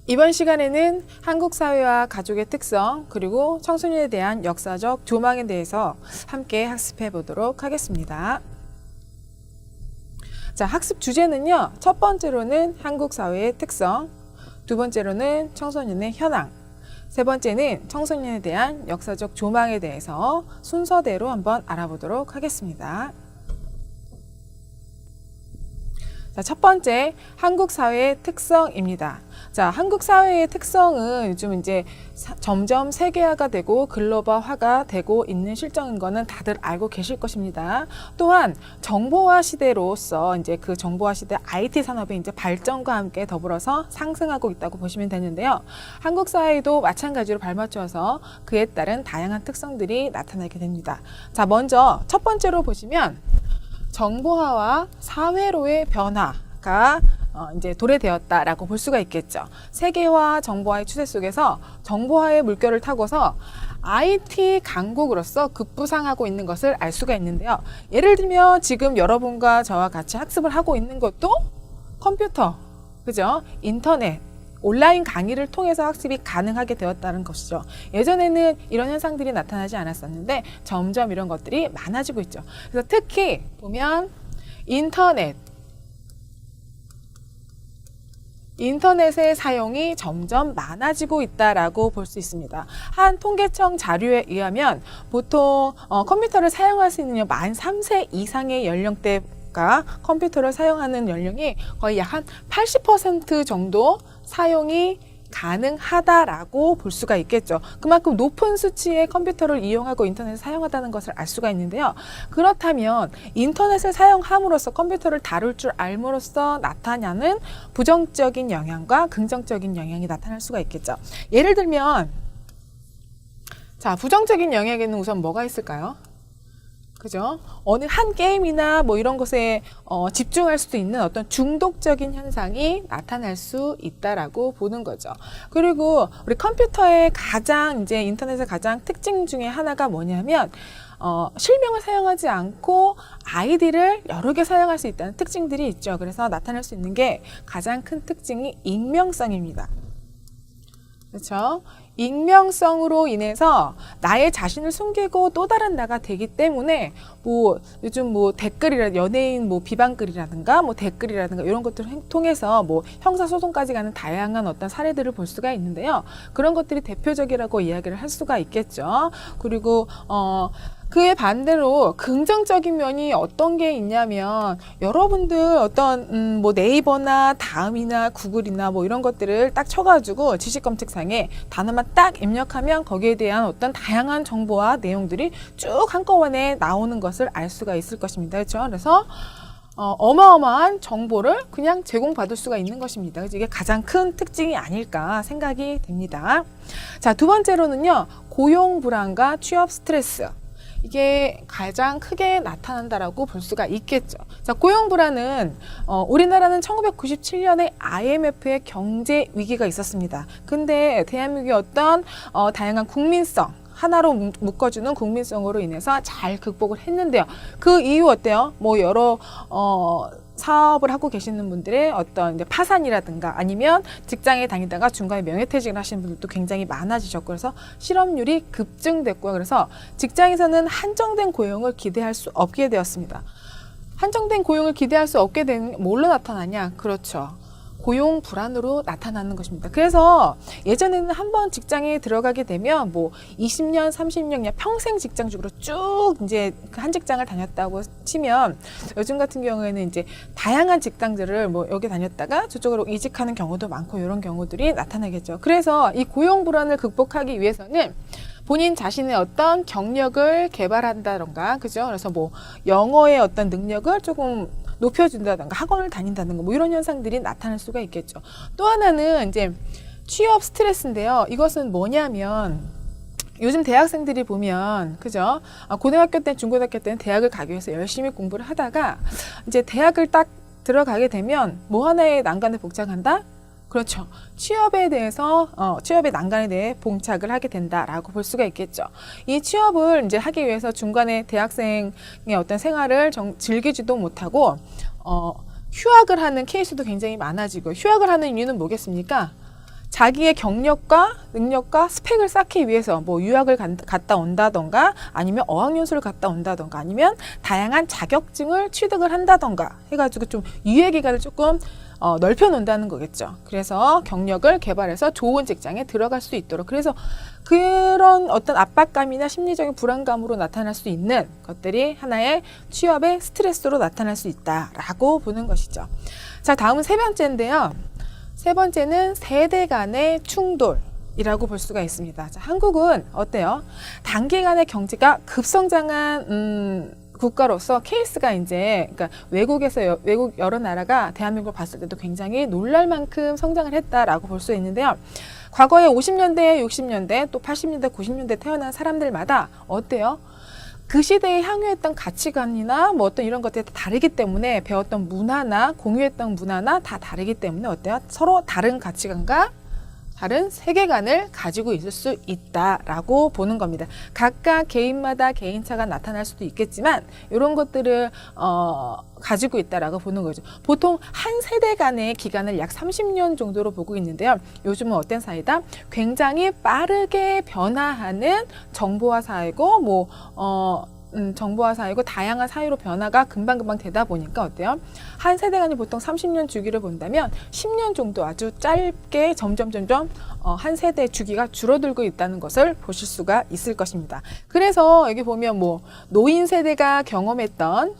이번 시간에는 한국 사회와 가족의 특성, 그리고 청소년에 대한 역사적 조망에 대해서 함께 학습해 보도록 하겠습니다. 자, 학습 주제는요. 첫 번째로는 한국 사회의 특성, 두 번째로는 청소년의 현황, 세 번째는 청소년에 대한 역사적 조망에 대해서 순서대로 한번 알아보도록 하겠습니다. 자, 첫 번째, 한국 사회의 특성입니다. 자, 한국 사회의 특성은 요즘 이제 점점 세계화가 되고 글로벌화가 되고 있는 실정인 거는 다들 알고 계실 것입니다. 또한 정보화 시대로서 이제 그 정보화 시대 IT 산업의 이제 발전과 함께 더불어서 상승하고 있다고 보시면 되는데요. 한국 사회도 마찬가지로 발맞춰서 그에 따른 다양한 특성들이 나타나게 됩니다. 자, 먼저 첫 번째로 보시면 정보화와 사회로의 변화가 이제 도래되었다라고 볼 수가 있겠죠. 세계화 정보화의 추세 속에서 정보화의 물결을 타고서 IT 강국으로서 급부상하고 있는 것을 알 수가 있는데요. 예를 들면 지금 여러분과 저와 같이 학습을 하고 있는 것도 컴퓨터, 그죠? 인터넷, 온라인 강의를 통해서 학습이 가능하게 되었다는 것이죠. 예전에는 이런 현상들이 나타나지 않았었는데 점점 이런 것들이 많아지고 있죠. 그래서 특히 보면 인터넷의 사용이 점점 많아지고 있다라고 볼 수 있습니다. 한 통계청 자료에 의하면 보통 컴퓨터를 사용할 수 있는 만 3세 이상의 연령대 컴퓨터를 사용하는 연령이 거의 약 한 80% 정도 사용이 가능하다라고 볼 수가 있겠죠. 그만큼 높은 수치의 컴퓨터를 이용하고 인터넷을 사용하다는 것을 알 수가 있는데요. 그렇다면 인터넷을 사용함으로써 컴퓨터를 다룰 줄 알므로써 나타나는 부정적인 영향과 긍정적인 영향이 나타날 수가 있겠죠. 예를 들면 자, 부정적인 영향에는 우선 뭐가 있을까요? 그죠? 어느 한 게임이나 뭐 이런 것에 집중할 수도 있는 어떤 중독적인 현상이 나타날 수 있다라고 보는 거죠. 그리고 우리 컴퓨터의 가장 이제 인터넷의 가장 특징 중에 하나가 뭐냐면 실명을 사용하지 않고 아이디를 여러 개 사용할 수 있다는 특징들이 있죠. 그래서 나타날 수 있는 게 가장 큰 특징이 익명성입니다. 그렇죠? 익명성으로 인해서 나의 자신을 숨기고 또 다른 나가 되기 때문에 뭐 요즘 뭐 댓글이라 연예인 뭐 비방글이라든가 뭐 댓글이라든가 이런 것들을 통해서 뭐 형사소송까지 가는 다양한 어떤 사례들을 볼 수가 있는데요. 그런 것들이 대표적이라고 이야기를 할 수가 있겠죠. 그리고 그에 반대로 긍정적인 면이 어떤 게 있냐면 여러분들 어떤 뭐 네이버나 다음이나 구글이나 뭐 이런 것들을 딱 쳐가지고 지식 검색상에 단어만 딱 입력하면 거기에 대한 어떤 다양한 정보와 내용들이 쭉 한꺼번에 나오는 것을 알 수가 있을 것입니다. 그렇죠? 그래서 어마어마한 정보를 그냥 제공받을 수가 있는 것입니다. 그래서 이게 가장 큰 특징이 아닐까 생각이 됩니다. 자, 두 번째로는요, 고용 불안과 취업 스트레스. 이게 가장 크게 나타난다라고 볼 수가 있겠죠. 자, 고용 불안은 우리나라는 1997년에 IMF의 경제 위기가 있었습니다. 근데 대한민국의 어떤 다양한 국민성 하나로 묶어주는 국민성으로 인해서 잘 극복을 했는데요. 그 이유 어때요? 뭐 여러 사업을 하고 계시는 분들의 어떤 이제 파산이라든가 아니면 직장에 다니다가 중간에 명예퇴직을 하시는 분들도 굉장히 많아지셨고 그래서 실업률이 급증됐고요. 그래서 직장에서는 한정된 고용을 기대할 수 없게 되었습니다. 한정된 고용을 기대할 수 없게 되는 뭘로 나타나냐? 그렇죠. 고용 불안으로 나타나는 것입니다. 그래서 예전에는 한번 직장에 들어가게 되면 뭐 20년, 30년, 평생 직장직으로 쭉 이제 한 직장을 다녔다고 치면 요즘 같은 경우에는 이제 다양한 직장들을 뭐 여기 다녔다가 저쪽으로 이직하는 경우도 많고 이런 경우들이 나타나겠죠. 그래서 이 고용 불안을 극복하기 위해서는 본인 자신의 어떤 경력을 개발한다던가, 그죠? 그래서 뭐 영어의 어떤 능력을 조금 높여준다던가 학원을 다닌다든가 뭐 이런 현상들이 나타날 수가 있겠죠. 또 하나는 이제 취업 스트레스인데요. 이것은 뭐냐면 요즘 대학생들이 보면 그죠? 고등학교 때, 중고등학교 때는 대학을 가기 위해서 열심히 공부를 하다가 이제 대학을 딱 들어가게 되면 뭐 하나의 난관에 봉착한다? 그렇죠. 취업에 대해서 취업의 난관에 대해 봉착을 하게 된다라고 볼 수가 있겠죠. 이 취업을 이제 하기 위해서 중간에 대학생의 어떤 생활을 즐기지도 못하고 휴학을 하는 케이스도 굉장히 많아지고 휴학을 하는 이유는 뭐겠습니까? 자기의 경력과 능력과 스펙을 쌓기 위해서 뭐 유학을 갔다 온다던가 아니면 어학연수를 갔다 온다던가 아니면 다양한 자격증을 취득을 한다던가 해가지고 좀 유예 기간을 조금 넓혀 놓는다는 거겠죠. 그래서 경력을 개발해서 좋은 직장에 들어갈 수 있도록, 그래서 그런 어떤 압박감이나 심리적인 불안감으로 나타날 수 있는 것들이 하나의 취업의 스트레스로 나타날 수 있다라고 보는 것이죠. 자, 다음은 세 번째인데요. 세 번째는 세대 간의 충돌이라고 볼 수가 있습니다. 자, 한국은 어때요? 단기간에 경제가 급성장한 국가로서 케이스가 이제, 그러니까 외국 여러 나라가 대한민국을 봤을 때도 굉장히 놀랄 만큼 성장을 했다라고 볼 수 있는데요. 과거에 50년대, 60년대, 또 80년대, 90년대 태어난 사람들마다 어때요? 그 시대에 향유했던 가치관이나 뭐 어떤 이런 것들이 다 다르기 때문에 배웠던 문화나 공유했던 문화나 다 다르기 때문에 어때요? 서로 다른 가치관과 다른 세계관을 가지고 있을 수 있다라고 보는 겁니다. 각각 개인마다 개인차가 나타날 수도 있겠지만 이런 것들을 가지고 있다라고 보는 거죠. 보통 한 세대 간의 기간을 약 30년 정도로 보고 있는데요. 요즘은 어떤 사회다? 굉장히 빠르게 변화하는 정보화 사회고 정보화 사회고 다양한 사회로 변화가 금방금방 되다 보니까 어때요? 한 세대 간이 보통 30년 주기를 본다면 10년 정도 아주 짧게 점점 한 세대의 주기가 줄어들고 있다는 것을 보실 수가 있을 것입니다. 그래서 여기 보면 뭐 노인 세대가 경험했던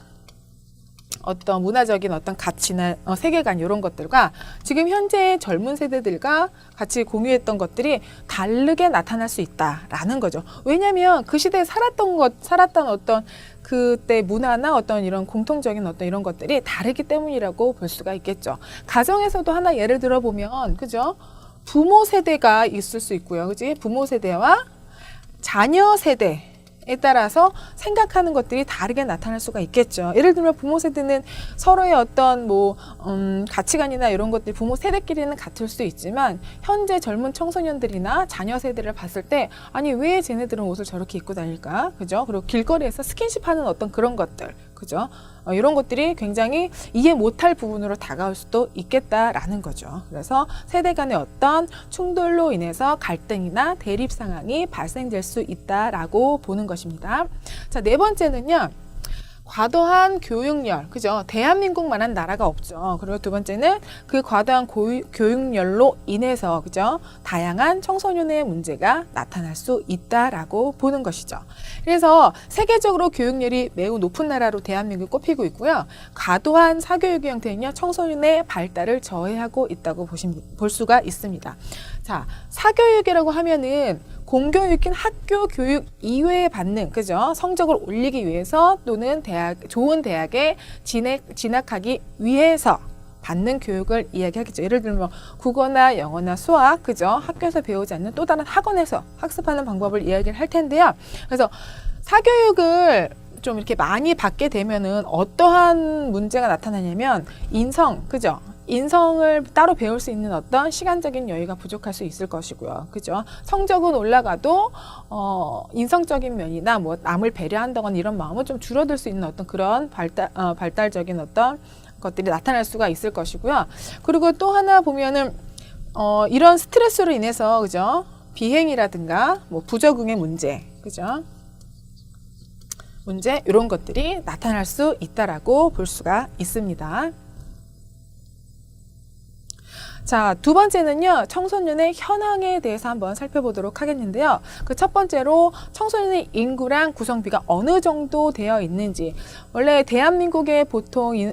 어떤 문화적인 어떤 가치나 세계관 이런 것들과 지금 현재 젊은 세대들과 같이 공유했던 것들이 다르게 나타날 수 있다라는 거죠. 왜냐하면 그 시대에 살았던 어떤 그때 문화나 어떤 이런 공통적인 어떤 이런 것들이 다르기 때문이라고 볼 수가 있겠죠. 가정에서도 하나 예를 들어 보면, 그죠? 부모 세대가 있을 수 있고요. 그지? 부모 세대와 자녀 세대 에 따라서 생각하는 것들이 다르게 나타날 수가 있겠죠. 예를 들면 부모 세대는 서로의 어떤 가치관이나 이런 것들이 부모 세대끼리는 같을 수 있지만 현재 젊은 청소년들이나 자녀 세대를 봤을 때 아니 왜 쟤네들은 옷을 저렇게 입고 다닐까? 그죠? 그리고 길거리에서 스킨십하는 어떤 그런 것들, 그죠? 이런 것들이 굉장히 이해 못할 부분으로 다가올 수도 있겠다라는 거죠. 그래서 세대 간의 어떤 충돌로 인해서 갈등이나 대립 상황이 발생될 수 있다라고 보는 것입니다. 자, 네 번째는요. 과도한 교육열, 그죠? 대한민국만한 나라가 없죠. 그리고 두 번째는 그 과도한 교육열로 인해서, 그죠? 다양한 청소년의 문제가 나타날 수 있다라고 보는 것이죠. 그래서 세계적으로 교육열이 매우 높은 나라로 대한민국이 꼽히고 있고요. 과도한 사교육의 형태는요, 청소년의 발달을 저해하고 있다고 볼 수가 있습니다. 자, 사교육이라고 하면은 공교육인 학교 교육 이외에 받는, 그죠? 성적을 올리기 위해서 또는 좋은 대학에 진학하기 위해서 받는 교육을 이야기하겠죠. 예를 들면 국어나 영어나 수학, 그죠? 학교에서 배우지 않는 또 다른 학원에서 학습하는 방법을 이야기를 할 텐데요. 그래서 사교육을 좀 이렇게 많이 받게 되면은 어떠한 문제가 나타나냐면 인성, 그죠? 인성을 따로 배울 수 있는 어떤 시간적인 여유가 부족할 수 있을 것이고요. 그죠? 성적은 올라가도 인성적인 면이나 뭐 남을 배려한다거나 이런 마음은 좀 줄어들 수 있는 어떤 그런 발달적인 어떤 것들이 나타날 수가 있을 것이고요. 그리고 또 하나 보면은 이런 스트레스로 인해서, 그죠? 비행이라든가 뭐 부적응의 문제, 그죠? 문제 이런 것들이 나타날 수 있다라고 볼 수가 있습니다. 자, 두 번째는요, 청소년의 현황에 대해서 한번 살펴보도록 하겠는데요. 그 첫 번째로 청소년의 인구랑 구성비가 어느 정도 되어 있는지. 원래 대한민국의 보통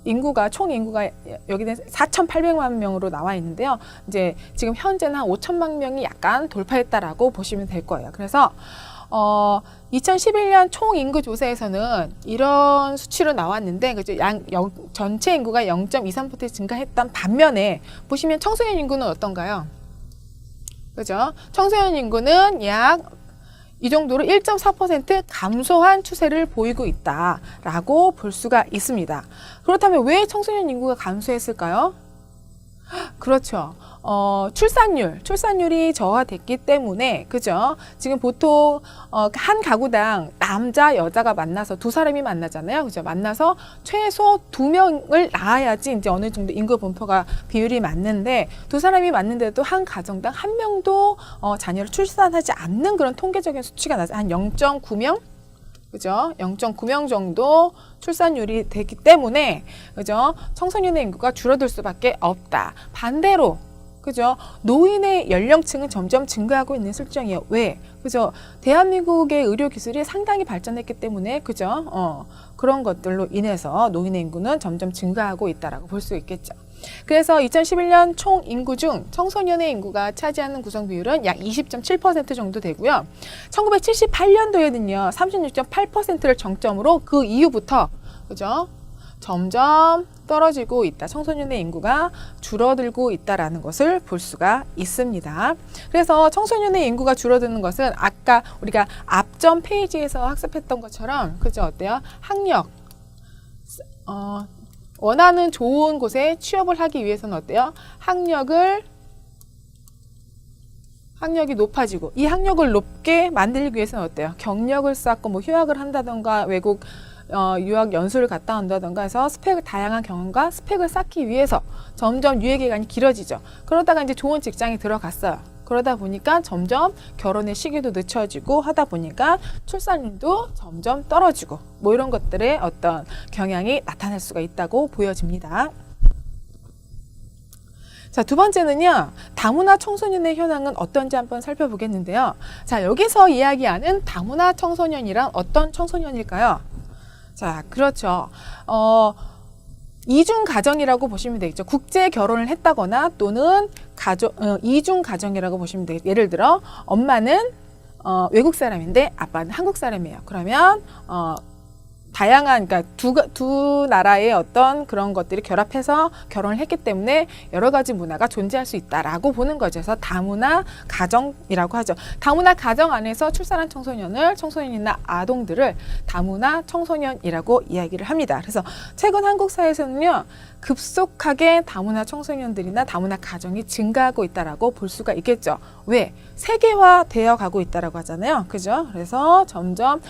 인구가 총 인구가 여기는 4,800만 명으로 나와 있는데요. 이제 지금 현재는 한 5천만 명이 약간 돌파했다라고 보시면 될 거예요. 그래서 2011년 총 인구 조사에서는 이런 수치로 나왔는데, 그죠? 전체 인구가 0.23% 증가했던 반면에 보시면 청소년 인구는 어떤가요? 그죠? 청소년 인구는 약 이 정도로 1.4% 감소한 추세를 보이고 있다라고 볼 수가 있습니다. 그렇다면 왜 청소년 인구가 감소했을까요? 그렇죠. 출산율이 저하됐기 때문에, 그죠? 지금 보통, 한 가구당 남자, 여자가 만나서 두 사람이 만나잖아요. 그죠? 만나서 최소 2명을 낳아야지 이제 어느 정도 인구 분포가 비율이 맞는데, 두 사람이 맞는데도 한 가정당 한 명도 자녀를 출산하지 않는 그런 통계적인 수치가 나죠. 한 0.9명? 그죠? 0.9명 정도 출산율이 되기 때문에, 그죠? 청소년의 인구가 줄어들 수밖에 없다. 반대로, 그죠? 노인의 연령층은 점점 증가하고 있는 실정이에요. 왜? 그죠? 대한민국의 의료 기술이 상당히 발전했기 때문에, 그죠? 그런 것들로 인해서 노인의 인구는 점점 증가하고 있다라고 볼 수 있겠죠. 그래서 2011년 총 인구 중 청소년의 인구가 차지하는 구성 비율은 약 20.7% 정도 되고요. 1978년도에는요, 36.8%를 정점으로 그 이후부터, 그죠? 점점 떨어지고 있다. 청소년의 인구가 줄어들고 있다라는 것을 볼 수가 있습니다. 그래서 청소년의 인구가 줄어드는 것은 아까 우리가 앞전 페이지에서 학습했던 것처럼, 그죠? 어때요? 학력, 원하는 좋은 곳에 취업을 하기 위해서는 어때요? 학력이 높아지고, 이 학력을 높게 만들기 위해서는 어때요? 경력을 쌓고 뭐 휴학을 한다던가 외국 유학 연수를 갔다 온다던가 해서 다양한 경험과 스펙을 쌓기 위해서 점점 유예 기간이 길어지죠. 그러다가 이제 좋은 직장에 들어갔어요. 그러다 보니까 점점 결혼의 시기도 늦춰지고 하다 보니까 출산율도 점점 떨어지고 뭐 이런 것들의 어떤 경향이 나타날 수가 있다고 보여집니다. 자, 두 번째는요, 다문화 청소년의 현황은 어떤지 한번 살펴보겠는데요. 자, 여기서 이야기하는 다문화 청소년이란 어떤 청소년일까요? 자, 그렇죠. 이중 가정이라고 보시면 되겠죠. 국제 결혼을 했다거나 또는 이중 가정이라고 보시면 되겠죠. 예를 들어 엄마는 외국 사람인데 아빠는 한국 사람이에요. 그러면 다양한, 그러니까 두 나라의 어떤 그런 것들이 결합해서 결혼을 했기 때문에 여러 가지 문화가 존재할 수 있다라고 보는 거죠. 그래서 다문화 가정이라고 하죠. 다문화 가정 안에서 출산한 청소년이나 아동들을 다문화 청소년이라고 이야기를 합니다. 그래서 최근 한국 사회에서는요, 급속하게 다문화 청소년들이나 다문화 가정이 증가하고 있다라고 볼 수가 있겠죠. 왜? 세계화 되어 가고 있다라고 하잖아요. 그죠? 그래서 점점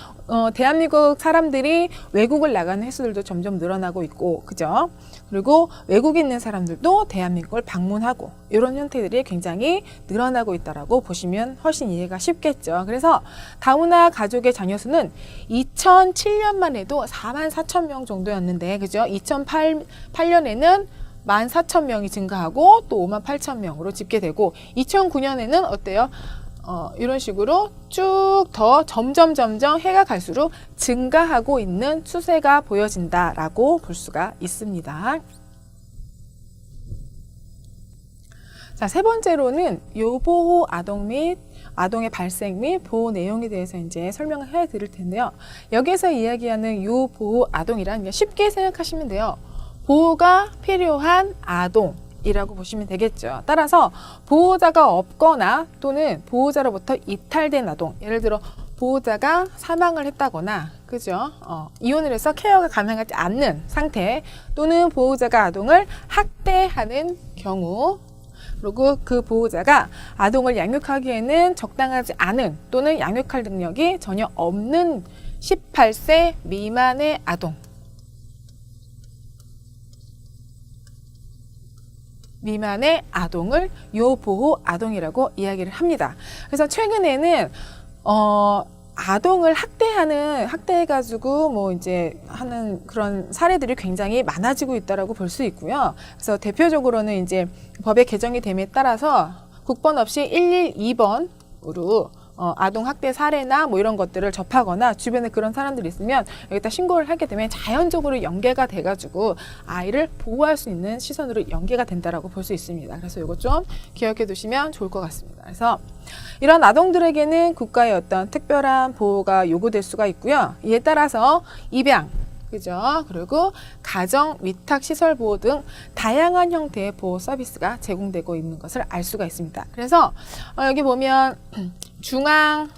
대한민국 사람들이 외국을 나가는 횟수들도 점점 늘어나고 있고, 그죠? 그리고 외국에 있는 사람들도 대한민국을 방문하고 이런 형태들이 굉장히 늘어나고 있다라고 보시면 훨씬 이해가 쉽겠죠. 그래서 다문화 가족의 자녀 수는 2007년만 해도 44,000명 정도였는데, 그죠? 2008년에는 14,000명이 증가하고 또 58,000명으로 집계되고, 2009년에는 어때요? 이런 식으로 쭉 더 점점 해가 갈수록 증가하고 있는 추세가 보여진다라고 볼 수가 있습니다. 자, 세 번째로는 요보호 아동 및 아동의 발생 및 보호 내용에 대해서 이제 설명을 해 드릴 텐데요. 여기서 이야기하는 요보호 아동이란 쉽게 생각하시면 돼요. 보호가 필요한 아동 이라고 보시면 되겠죠. 따라서 보호자가 없거나 또는 보호자로부터 이탈된 아동, 예를 들어 보호자가 사망을 했다거나, 그죠? 이혼을 해서 케어가 가능하지 않는 상태, 또는 보호자가 아동을 학대하는 경우, 그리고 그 보호자가 아동을 양육하기에는 적당하지 않은 또는 양육할 능력이 전혀 없는 18세 미만의 아동, 미만의 아동을 요보호 아동이라고 이야기를 합니다. 그래서 최근에는 아동을 학대해가지고 뭐 이제 하는 그런 사례들이 굉장히 많아지고 있다라고 볼 수 있고요. 그래서 대표적으로는 이제 법의 개정이 됨에 따라서 국번 없이 112번으로 아동 학대 사례나 뭐 이런 것들을 접하거나 주변에 그런 사람들이 있으면 여기다 신고를 하게 되면 자연적으로 연계가 돼가지고 아이를 보호할 수 있는 시선으로 연계가 된다라고 볼 수 있습니다. 그래서 이거 좀 기억해 두시면 좋을 것 같습니다. 그래서 이런 아동들에게는 국가의 어떤 특별한 보호가 요구될 수가 있고요. 이에 따라서 입양, 그죠? 그리고 가정 위탁 시설 보호 등 다양한 형태의 보호 서비스가 제공되고 있는 것을 알 수가 있습니다. 그래서 여기 보면 중앙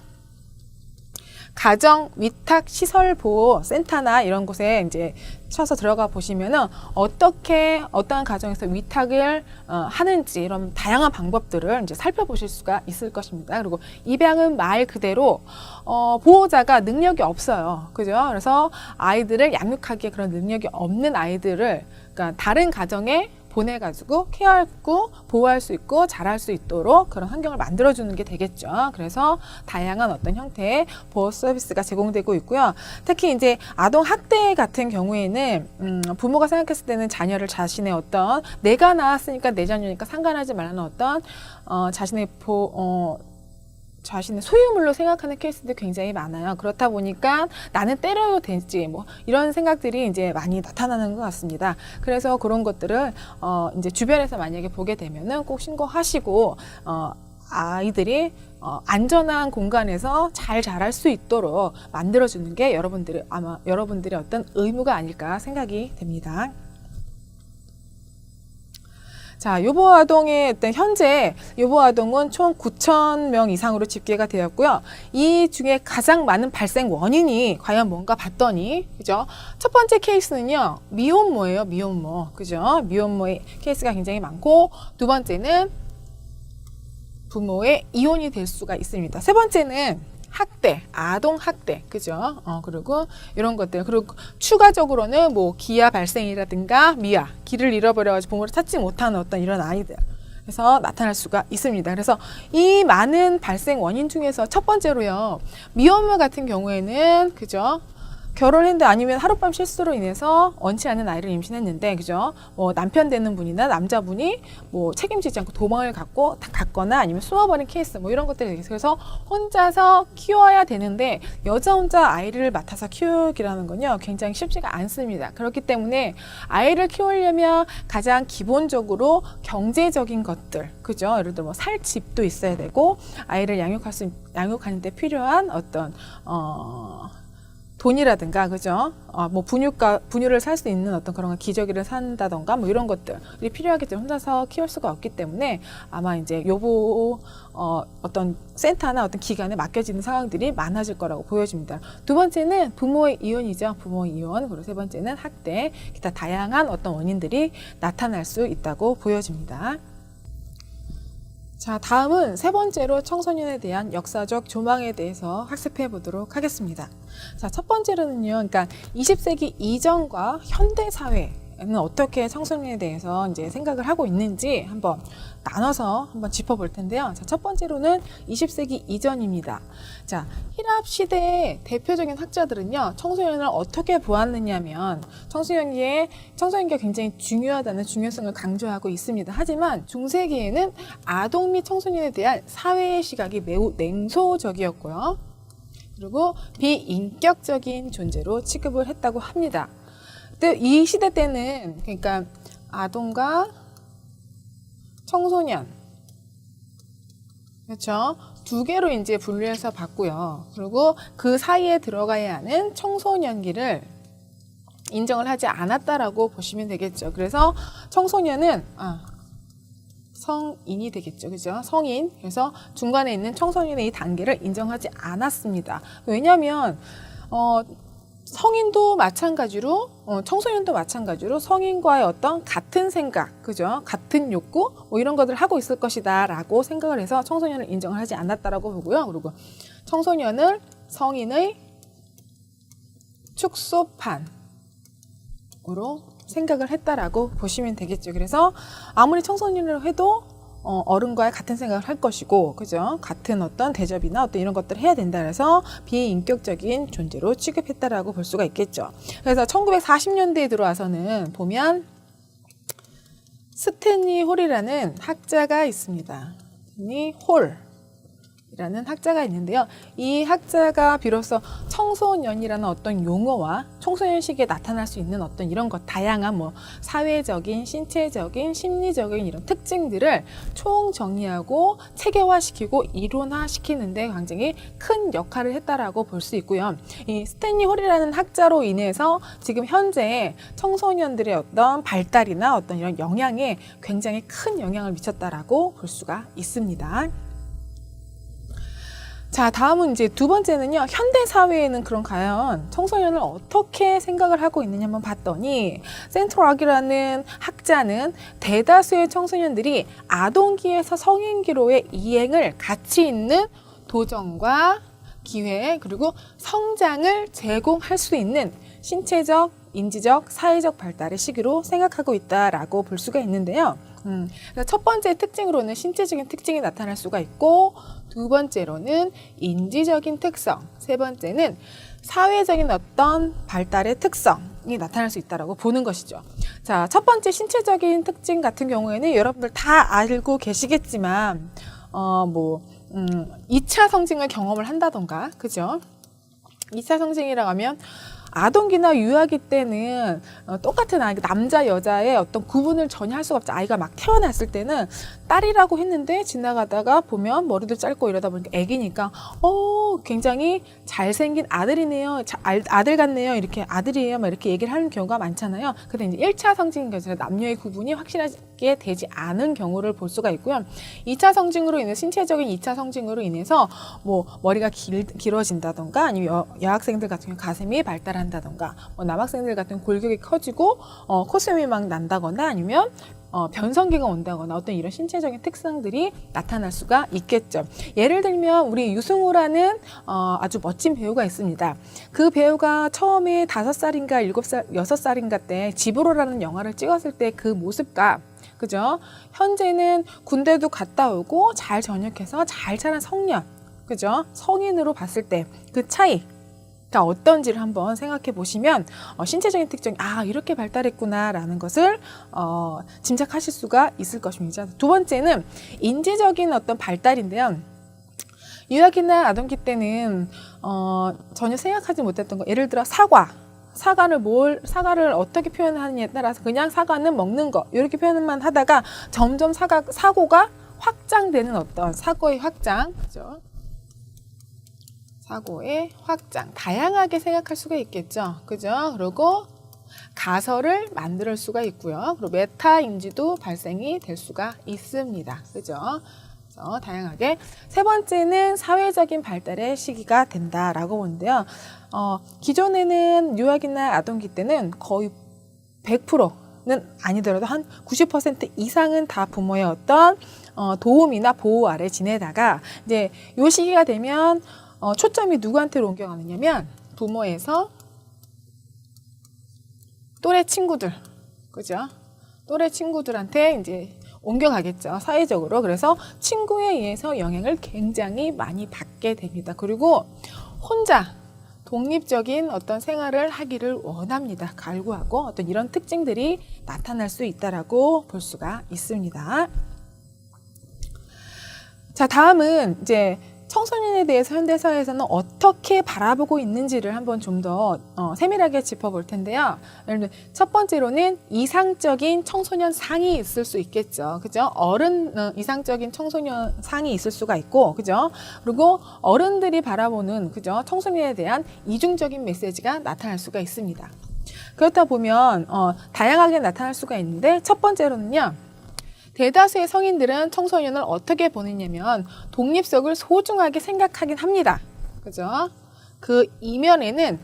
가정 위탁 시설 보호 센터나 이런 곳에 이제 쳐서 들어가 보시면은 어떻게 어떠한 가정에서 위탁을 하는지 이런 다양한 방법들을 이제 살펴보실 수가 있을 것입니다. 그리고 입양은 말 그대로 보호자가 능력이 없어요. 그죠? 그래서 아이들을 양육하기에 그런 능력이 없는 아이들을 그러니까 다른 가정에 보내가지고 케어하고 보호할 수 있고 잘할 수 있도록 그런 환경을 만들어주는 게 되겠죠. 그래서 다양한 어떤 형태의 보호 서비스가 제공되고 있고요. 특히 이제 아동 학대 같은 경우에는 부모가 생각했을 때는 자녀를 자신의 어떤 내가 낳았으니까 내 자녀니까 상관하지 말라는 어떤 자신의 소유물로 생각하는 케이스도 굉장히 많아요. 그렇다 보니까 나는 때려도 되지 뭐 이런 생각들이 이제 많이 나타나는 것 같습니다. 그래서 그런 것들을 이제 주변에서 만약에 보게 되면은 꼭 신고하시고 아이들이 안전한 공간에서 잘 자랄 수 있도록 만들어주는 게 여러분들의 어떤 의무가 아닐까 생각이 됩니다. 자, 유보아동의 어떤 현재 유보아동은 총 9,000명 이상으로 집계가 되었고요. 이 중에 가장 많은 발생 원인이 과연 뭔가 봤더니, 그죠? 첫 번째 케이스는요, 미혼모예요, 미혼모. 그죠? 미혼모의 케이스가 굉장히 많고, 두 번째는 부모의 이혼이 될 수가 있습니다. 세 번째는 학대, 아동 학대, 그죠? 그리고 이런 것들. 그리고 추가적으로는 뭐 기아 발생이라든가 미아, 길을 잃어버려가지고 부모를 찾지 못하는 어떤 이런 아이들. 그래서 나타날 수가 있습니다. 그래서 이 많은 발생 원인 중에서 첫 번째로요, 미혼모 같은 경우에는, 그죠? 결혼했는데 아니면 하룻밤 실수로 인해서 원치 않는 아이를 임신했는데, 그죠? 뭐 남편 되는 분이나 남자분이 뭐 책임지지 않고 도망을 갔거나 아니면 숨어버린 케이스, 뭐 이런 것들이 있어요. 그래서 혼자서 키워야 되는데 여자 혼자 아이를 맡아서 키우기라는 건요, 굉장히 쉽지가 않습니다. 그렇기 때문에 아이를 키우려면 가장 기본적으로 경제적인 것들, 그죠? 예를 들어 뭐 살 집도 있어야 되고, 아이를 양육하는 데 필요한 어떤 돈이라든가, 그죠? 뭐 분유를 살 수 있는 어떤 그런 기저귀를 산다던가 뭐 이런 것들이 필요하기 때문에 혼자서 키울 수가 없기 때문에 아마 이제 요보 어떤 센터나 어떤 기관에 맡겨지는 상황들이 많아질 거라고 보여집니다. 두 번째는 부모의 이혼이죠. 부모의 이혼. 그리고 세 번째는 학대. 기타 다양한 어떤 원인들이 나타날 수 있다고 보여집니다. 자, 다음은 세 번째로 청소년에 대한 역사적 조망에 대해서 학습해 보도록 하겠습니다. 자, 첫 번째로는요, 그러니까 20세기 이전과 현대 사회는 어떻게 청소년에 대해서 이제 생각을 하고 있는지 한번 나눠서 한번 짚어볼 텐데요. 자, 첫 번째로는 20세기 이전입니다. 자, 힐랍 시대의 대표적인 학자들은요, 청소년을 어떻게 보았느냐면 청소년기가 굉장히 중요하다는 중요성을 강조하고 있습니다. 하지만 중세기에는 아동 및 청소년에 대한 사회의 시각이 매우 냉소적이었고요. 그리고 비인격적인 존재로 취급을 했다고 합니다. 이 시대 때는 그러니까 아동과 청소년, 그렇죠? 두 개로 이제 분류해서 봤고요. 그리고 그 사이에 들어가야 하는 청소년기를 인정을 하지 않았다라고 보시면 되겠죠. 그래서 청소년은 성인이 되겠죠. 그죠? 성인. 그래서 중간에 있는 청소년의 이 단계를 인정하지 않았습니다. 왜냐하면 성인도 마찬가지로 청소년도 마찬가지로 성인과의 어떤 같은 생각, 그죠? 같은 욕구 뭐 이런 것들을 하고 있을 것이다 라고 생각을 해서 청소년을 인정을 하지 않았다라고 보고요. 그리고 청소년을 성인의 축소판으로 생각을 했다라고 보시면 되겠죠. 그래서 아무리 청소년을 해도 어른과의 같은 생각을 할 것이고, 그죠? 같은 어떤 대접이나 어떤 이런 것들을 해야 된다 해서 비인격적인 존재로 취급했다라고 볼 수가 있겠죠. 그래서 1940년대에 들어와서는 보면 스탠리 홀이라는 학자가 있습니다. 스탠리 홀이라는 학자가 있는데요. 이 학자가 비로소 청소년이라는 어떤 용어와 청소년 시기에 나타날 수 있는 어떤 이런 것, 다양한 뭐 사회적인, 신체적인, 심리적인 이런 특징들을 총정리하고 체계화시키고 이론화시키는데 굉장히 큰 역할을 했다라고 볼 수 있고요. 이 스탠리 홀이라는 학자로 인해서 지금 현재 청소년들의 어떤 발달이나 어떤 이런 영향에 굉장히 큰 영향을 미쳤다라고 볼 수가 있습니다. 자, 다음은 이제 두 번째는요. 현대 사회에는 그럼 과연 청소년을 어떻게 생각을 하고 있느냐 한번 봤더니 센트락이라는 학자는 대다수의 청소년들이 아동기에서 성인기로의 이행을 가치 있는 도전과 기회 그리고 성장을 제공할 수 있는 신체적, 인지적, 사회적 발달의 시기로 생각하고 있다라고 볼 수가 있는데요. 첫 번째 특징으로는 신체적인 특징이 나타날 수가 있고 두 번째로는 인지적인 특성, 세 번째는 사회적인 어떤 발달의 특성이 나타날 수 있다고 보는 것이죠. 자, 첫 번째 신체적인 특징 같은 경우에는 여러분들 다 알고 계시겠지만 2차 성징을 경험을 한다던가, 그죠? 2차 성징이라고 하면 아동기나 유아기 때는 똑같은 아이, 남자, 여자의 어떤 구분을 전혀 할 수가 없죠. 아이가 막 태어났을 때는 딸이라고 했는데 지나가다가 보면 머리도 짧고 이러다 보니까 애기니까 굉장히 잘생긴 아들이네요. 아들 같네요. 이렇게 아들이에요. 막 이렇게 얘기를 하는 경우가 많잖아요. 근데 이제 1차 성징인 것은 남녀의 구분이 확실하게 되지 않은 경우를 볼 수가 있고요. 2차 성징으로 인해 신체적인 2차 성징으로 인해서 머리가 길어진다던가 아니면 여학생들 같은 경우 가슴이 발달한다던가 남학생들 같은 경우 골격이 커지고 콧수염이 막 난다거나 아니면 변성기가 온다거나 어떤 이런 신체적인 특성들이 나타날 수가 있겠죠. 예를 들면 우리 유승우라는 아주 멋진 배우가 있습니다. 그 배우가 처음에 5살인가 7살, 6살인가 때 집으로라는 영화를 찍었을 때 그 모습과 그죠? 현재는 군대도 갔다 오고 잘 전역해서 잘 자란 성년, 그죠? 성인으로 봤을 때 그 차이 어떤지를 한번 생각해 보시면 신체적인 특징이 이렇게 발달했구나라는 것을 짐작하실 수가 있을 것입니다. 두 번째는 인지적인 어떤 발달인데요. 유아기나 아동기 때는 전혀 생각하지 못했던 거, 예를 들어 사과를 어떻게 표현하느냐에 따라서 그냥 사과는 먹는 거 이렇게 표현만 하다가 점점 사고가 확장되는 어떤 사고의 확장, 그죠? 사고의 확장, 다양하게 생각할 수가 있겠죠. 그죠? 그리고 가설을 만들 수가 있고요. 그리고 메타 인지도 발생이 될 수가 있습니다. 그죠? 그래서 다양하게. 세 번째는 사회적인 발달의 시기가 된다라고 보는데요. 기존에는 유아기나 아동기 때는 거의 100%는 아니더라도 한 90% 이상은 다 부모의 어떤 도움이나 보호 아래 지내다가 이제 요 시기가 되면 초점이 누구한테로 옮겨가느냐면 부모에서 또래 친구들, 그죠? 또래 친구들한테 이제 옮겨가겠죠, 사회적으로. 그래서 친구에 의해서 영향을 굉장히 많이 받게 됩니다. 그리고 혼자 독립적인 어떤 생활을 하기를 원합니다. 갈구하고 어떤 이런 특징들이 나타날 수 있다라고 볼 수가 있습니다. 자, 다음은 이제 청소년에 대해서 현대사회에서는 어떻게 바라보고 있는지를 한번 좀 더 세밀하게 짚어볼 텐데요. 첫 번째로는 이상적인 청소년 상이 있을 수 있겠죠. 그죠? 이상적인 청소년 상이 있을 수가 있고, 그죠? 그리고 어른들이 바라보는, 그죠? 청소년에 대한 이중적인 메시지가 나타날 수가 있습니다. 그렇다 보면, 다양하게 나타날 수가 있는데, 첫 번째로는요, 대다수의 성인들은 청소년을 어떻게 보느냐면 독립성을 소중하게 생각하긴 합니다. 그죠? 그 이면에는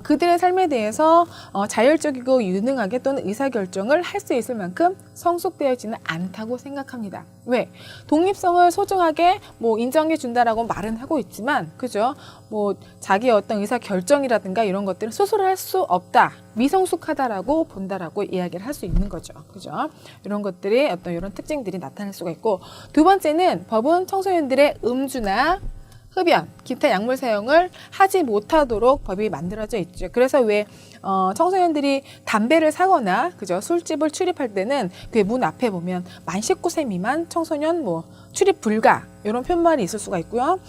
그들의 삶에 대해서 자율적이고 유능하게 또는 의사결정을 할 수 있을 만큼 성숙되어지는 않다고 생각합니다. 왜? 독립성을 소중하게 인정해 준다라고 말은 하고 있지만, 그죠? 자기 어떤 의사결정이라든가 이런 것들은 스스로 할 수 없다, 미성숙하다라고 본다라고 이야기를 할 수 있는 거죠. 그죠? 이런 것들이 어떤 이런 특징들이 나타날 수가 있고, 두 번째는 법은 청소년들의 음주나 흡연, 기타 약물 사용을 하지 못하도록 법이 만들어져 있죠. 그래서 왜 청소년들이 담배를 사거나, 그죠, 술집을 출입할 때는 그 문 앞에 보면 만 19세 미만 청소년 출입 불가 이런 표말이 있을 수가 있고요.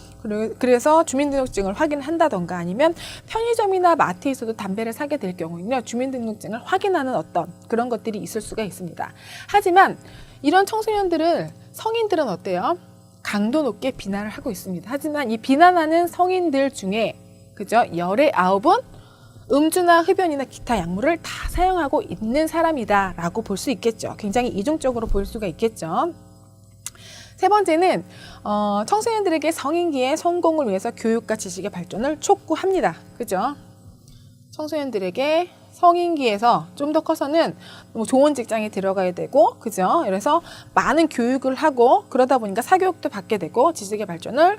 그래서 주민등록증을 확인한다던가 아니면 편의점이나 마트에서도 담배를 사게 될 경우에는요, 주민등록증을 확인하는 어떤 그런 것들이 있을 수가 있습니다. 하지만 이런 청소년들을 성인들은 어때요? 강도 높게 비난을 하고 있습니다. 하지만 이 비난하는 성인들 중에, 그죠, 열의 9은 음주나 흡연이나 기타 약물을 다 사용하고 있는 사람이다라고 볼 수 있겠죠. 굉장히 이중적으로 볼 수가 있겠죠. 세 번째는 청소년들에게 성인기의 성공을 위해서 교육과 지식의 발전을 촉구합니다. 그죠? 청소년들에게 성인기에서 좀 더 커서는 뭐 좋은 직장에 들어가야 되고, 그죠? 그래서 많은 교육을 하고 그러다 보니까 사교육도 받게 되고 지식의 발전을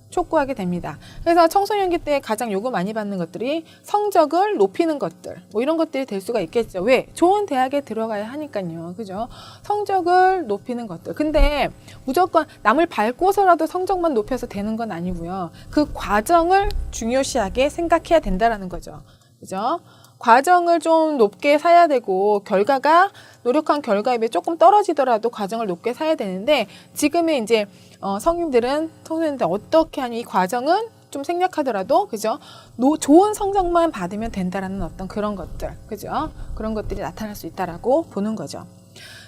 촉구하게 됩니다. 그래서 청소년기 때 가장 요구 많이 받는 것들이 성적을 높이는 것들, 뭐 이런 것들이 될 수가 있겠죠. 왜? 좋은 대학에 들어가야 하니까요. 그죠? 성적을 높이는 것들. 근데 무조건 남을 밟고서라도 성적만 높여서 되는 건 아니고요. 그 과정을 중요시하게 생각해야 된다라는 거죠. 그죠? 과정을 좀 높게 사야 되고 결과가 노력한 결과에 비해 조금 떨어지더라도 과정을 높게 사야 되는데 지금의 이제 성인들은 청소년들 어떻게 하니 이 과정은 좀 생략하더라도 그죠? 좋은 성적만 받으면 된다라는 어떤 그런 것들 그죠? 그런 것들이 나타날 수 있다라고 보는 거죠.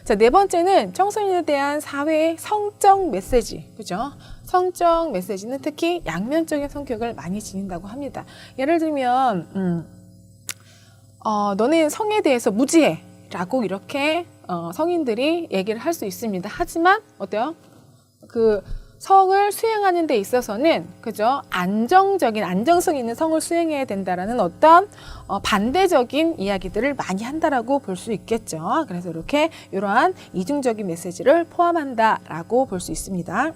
자, 네 번째는 청소년에 대한 사회의 성적 메시지 그죠? 성적 메시지는 특히 양면적인 성격을 많이 지닌다고 합니다. 예를 들면 너네 성에 대해서 무지해 라고 이렇게 성인들이 얘기를 할 수 있습니다. 하지만 어때요? 그 성을 수행하는 데 있어서는 그죠? 안정성 있는 성을 수행해야 된다라는 어떤 반대적인 이야기들을 많이 한다라고 볼 수 있겠죠. 그래서 이렇게 이러한 이중적인 메시지를 포함한다라고 볼 수 있습니다.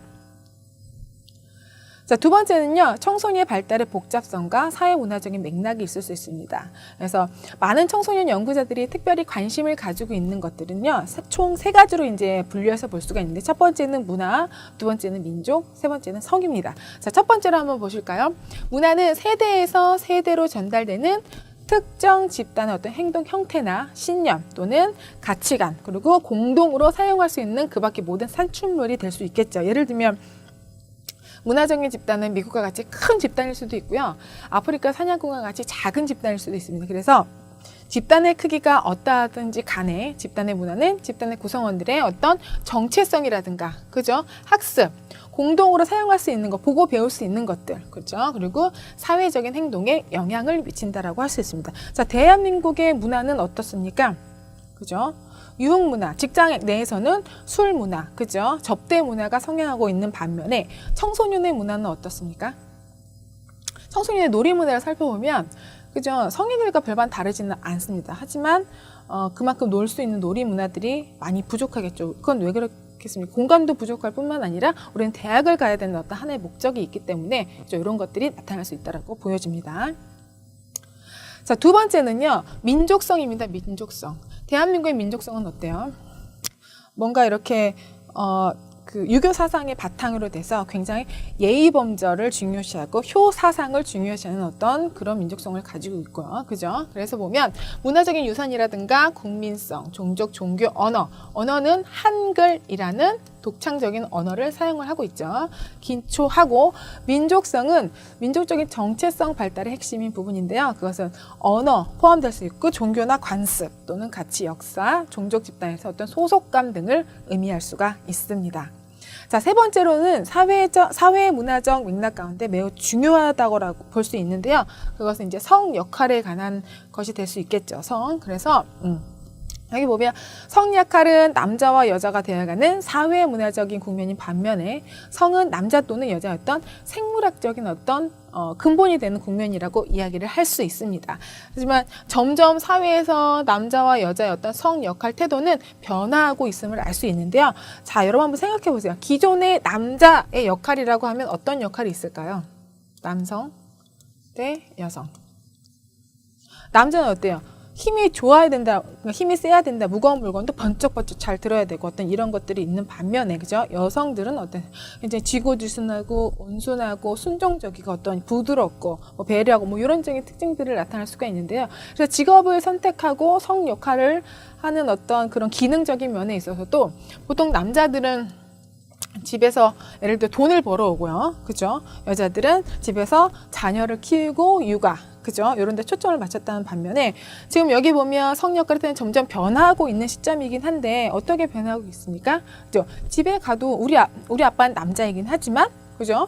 자, 두 번째는요, 청소년의 발달의 복잡성과 사회문화적인 맥락이 있을 수 있습니다. 그래서 많은 청소년 연구자들이 특별히 관심을 가지고 있는 것들은요, 총 세 가지로 이제 분류해서 볼 수가 있는데, 첫 번째는 문화, 두 번째는 민족, 세 번째는 성입니다. 자, 첫 번째로 한번 보실까요? 문화는 세대에서 세대로 전달되는 특정 집단의 어떤 행동 형태나 신념 또는 가치관, 그리고 공동으로 사용할 수 있는 그 밖의 모든 산출물이 될 수 있겠죠. 예를 들면, 문화적인 집단은 미국과 같이 큰 집단일 수도 있고요. 아프리카 사냥꾼과 같이 작은 집단일 수도 있습니다. 그래서 집단의 크기가 어떠하든지 간에 집단의 문화는 집단의 구성원들의 어떤 정체성이라든가, 그죠? 학습, 공동으로 사용할 수 있는 것, 보고 배울 수 있는 것들, 그렇죠? 그리고 사회적인 행동에 영향을 미친다라고 할 수 있습니다. 자, 대한민국의 문화는 어떻습니까? 그죠? 유흥문화, 직장 내에서는 술문화, 그죠? 접대문화가 성행하고 있는 반면에 청소년의 문화는 어떻습니까? 청소년의 놀이문화를 살펴보면 그죠? 성인들과 별반 다르지는 않습니다. 하지만 그만큼 놀 수 있는 놀이문화들이 많이 부족하겠죠. 그건 왜 그렇겠습니까? 공간도 부족할 뿐만 아니라 우리는 대학을 가야 되는 어떤 하나의 목적이 있기 때문에 그죠? 이런 것들이 나타날 수 있다고 보여집니다. 자, 두 번째는요, 민족성입니다. 민족성. 대한민국의 민족성은 어때요? 뭔가 이렇게 그 유교 사상의 바탕으로 돼서 굉장히 예의범절을 중요시하고 효사상을 중요시하는 어떤 그런 민족성을 가지고 있고요. 그죠? 그래서 보면 문화적인 유산이라든가 국민성, 종족, 종교, 언어는 한글이라는 독창적인 언어를 사용을 하고 있죠. 기초하고 민족성은 민족적인 정체성 발달의 핵심인 부분인데요. 그것은 언어 포함될 수 있고 종교나 관습 또는 가치, 역사, 종족 집단에서 어떤 소속감 등을 의미할 수가 있습니다. 자, 세 번째로는 사회 문화적 맥락 가운데 매우 중요하다고 볼 수 있는데요. 그것은 이제 성 역할에 관한 것이 될 수 있겠죠. 성. 그래서 여기 보면 성 역할은 남자와 여자가 되어가는 사회 문화적인 국면인 반면에 성은 남자 또는 여자의 어떤 생물학적인 어떤 근본이 되는 국면이라고 이야기를 할 수 있습니다. 하지만 점점 사회에서 남자와 여자의 어떤 성 역할 태도는 변화하고 있음을 알 수 있는데요. 자, 여러분 한번 생각해 보세요. 기존의 남자의 역할이라고 하면 어떤 역할이 있을까요? 남성 대 여성. 남자는 어때요? 힘이 좋아야 된다, 힘이 세야 된다, 무거운 물건도 번쩍번쩍 잘 들어야 되고 어떤 이런 것들이 있는 반면에, 그죠? 여성들은 어떤 이제 지고지순하고 온순하고 순종적이고 어떤 부드럽고 뭐 배려하고 뭐 이런 적인 특징들을 나타낼 수가 있는데요. 그래서 직업을 선택하고 성 역할을 하는 어떤 그런 기능적인 면에 있어서도 보통 남자들은 집에서 예를 들어 돈을 벌어오고요. 그죠? 여자들은 집에서 자녀를 키우고 육아, 그죠? 이런 데 초점을 맞췄다는 반면에 지금 여기 보면 성 역할이 점점 변화하고 있는 시점이긴 한데 어떻게 변하고 있습니까? 그죠? 집에 가도 우리 아빠는 남자이긴 하지만, 그죠?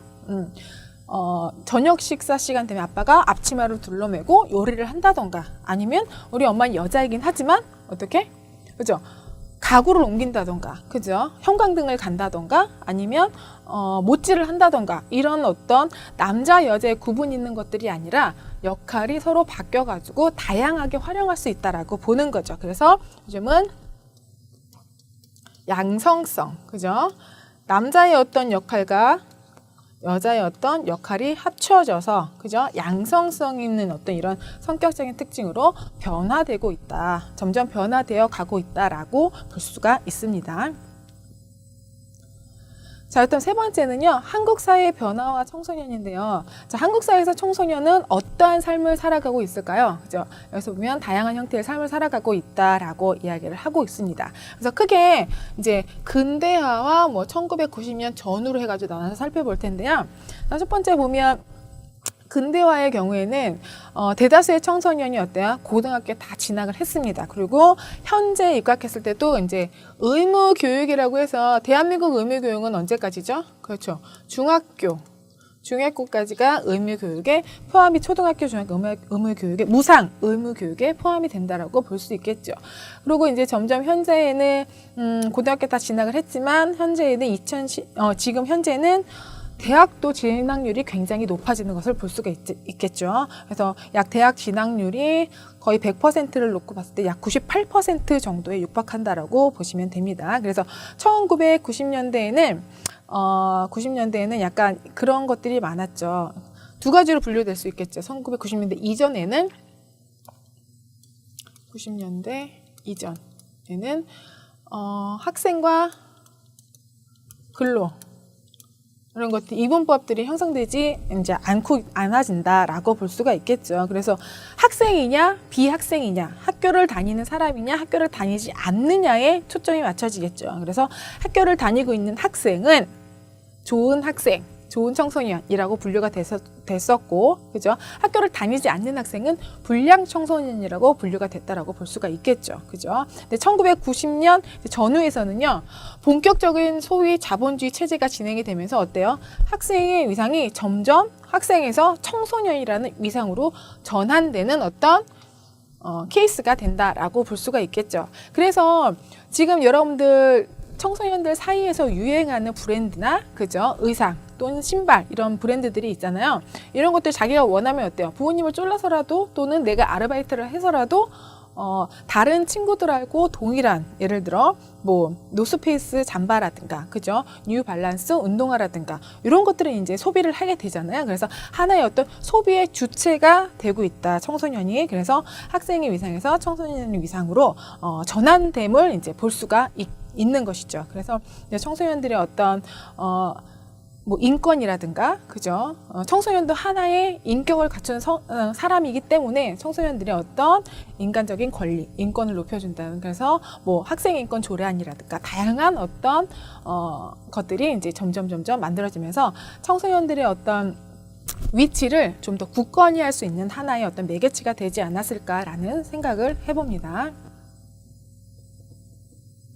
저녁 식사 시간 되면 아빠가 앞치마를 둘러매고 요리를 한다던가 아니면 우리 엄마는 여자이긴 하지만 어떻게? 그죠? 가구를 옮긴다던가, 그죠? 형광등을 간다던가, 아니면 못질을 한다던가, 이런 어떤 남자 여자의 구분 있는 것들이 아니라 역할이 서로 바뀌어가지고 다양하게 활용할 수 있다라고 보는 거죠. 그래서 요즘은 양성성, 그죠? 남자의 어떤 역할과 여자의 어떤 역할이 합쳐져서, 그죠? 양성성 있는 어떤 이런 성격적인 특징으로 변화되고 있다. 점점 변화되어 가고 있다라고 볼 수가 있습니다. 자, 일단 세 번째는요, 한국 사회의 변화와 청소년인데요. 자, 한국 사회에서 청소년은 어떠한 삶을 살아가고 있을까요? 그죠? 여기서 보면 다양한 형태의 삶을 살아가고 있다라고 이야기를 하고 있습니다. 그래서 크게 이제 근대화와 뭐 1990년 전후로 해가지고 나눠서 살펴볼 텐데요. 자, 첫 번째 보면 근대화의 경우에는 대다수의 청소년이 어때요? 고등학교에 다 진학을 했습니다. 그리고 현재 입학했을 때도 이제 의무 교육이라고 해서 대한민국 의무 교육은 언제까지죠? 그렇죠. 중학교까지가 의무 교육에 포함이 초등학교, 중학교 의무 교육에 무상 의무 교육에 포함이 된다라고 볼 수 있겠죠. 그리고 이제 점점 현재에는 고등학교 다 진학을 했지만 현재에는 지금 현재는 대학도 진학률이 굉장히 높아지는 것을 볼 수가 있겠죠. 그래서 약 대학 진학률이 거의 100%를 놓고 봤을 때 약 98% 정도에 육박한다라고 보시면 됩니다. 그래서 1990년대에는 약간 그런 것들이 많았죠. 두 가지로 분류될 수 있겠죠. 1990년대 이전에는 90년대 이전에는 학생과 근로 이런 것들 이분법들이 형성되지 이제 않아진다라고 볼 수가 있겠죠. 그래서 학생이냐 비학생이냐, 학교를 다니는 사람이냐 학교를 다니지 않느냐에 초점이 맞춰지겠죠. 그래서 학교를 다니고 있는 학생은 좋은 학생, 좋은 청소년이라고 분류가 됐었고, 그죠? 학교를 다니지 않는 학생은 불량 청소년이라고 분류가 됐다라고 볼 수가 있겠죠, 그죠? 근데 1990년 전후에서는요, 본격적인 소위 자본주의 체제가 진행이 되면서 어때요? 학생의 위상이 점점 학생에서 청소년이라는 위상으로 전환되는 어떤 케이스가 된다라고 볼 수가 있겠죠. 그래서 지금 여러분들 청소년들 사이에서 유행하는 브랜드나, 그죠? 의상 또는 신발, 이런 브랜드들이 있잖아요. 이런 것들 자기가 원하면 어때요? 부모님을 쫄라서라도 또는 내가 아르바이트를 해서라도 다른 친구들하고 동일한, 예를 들어 뭐 노스페이스 잠바라든가, 그죠? 뉴발란스 운동화라든가 이런 것들은 이제 소비를 하게 되잖아요. 그래서 하나의 어떤 소비의 주체가 되고 있다, 청소년이. 그래서 학생의 위상에서 청소년의 위상으로 전환됨을 이제 볼 수가 있는 것이죠. 그래서 청소년들의 어떤 뭐 인권이라든가, 그죠? 청소년도 하나의 인격을 갖춘 사람이기 때문에 청소년들의 어떤 인간적인 권리, 인권을 높여준다는, 그래서 뭐 학생 인권 조례안이라든가 다양한 어떤 것들이 이제 점점 만들어지면서 청소년들의 어떤 위치를 좀 더 굳건히 할 수 있는 하나의 어떤 매개체가 되지 않았을까라는 생각을 해봅니다.